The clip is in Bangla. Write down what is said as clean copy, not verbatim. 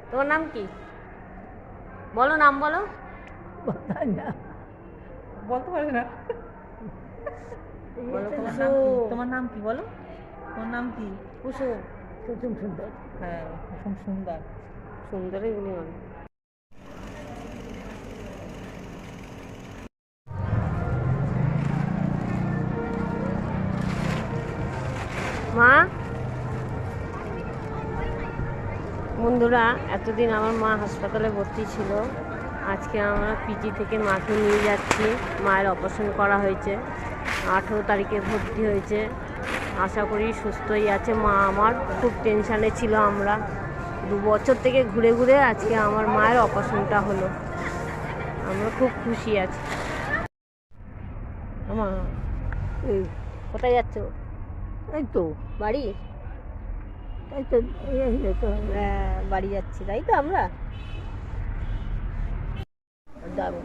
তোমার নাম কি? বলো, নাম বলো। বলতে পারি না। বলো তোমার নাম কি বলো? তোমার নাম কি? কুসুম। কুসুম সুন্দর। হ্যাঁ, কুসুম সুন্দর। সুন্দরই গুলি মানে। মা, বন্ধুরা, এতদিন আমার মা হাসপাতালে ভর্তি ছিল। আজকে আমরা পিজি থেকে মাকে নিয়ে যাচ্ছি। মায়ের অপারেশন করা হয়েছে, 18 তারিখে ভর্তি হয়েছে। আশা করি সুস্থই আছে মা আমার। খুব টেনশানে ছিল আমরা। 2 বছর থেকে ঘুরে ঘুরে আজকে আমার মায়ের অপারেশনটা হলো। আমরা খুব খুশি আছি। আমার কোথায় যাচ্ছ? এই তো বাড়ি। এই তো বাড়ি যাচ্ছি, তাই তো আমরা যাবো।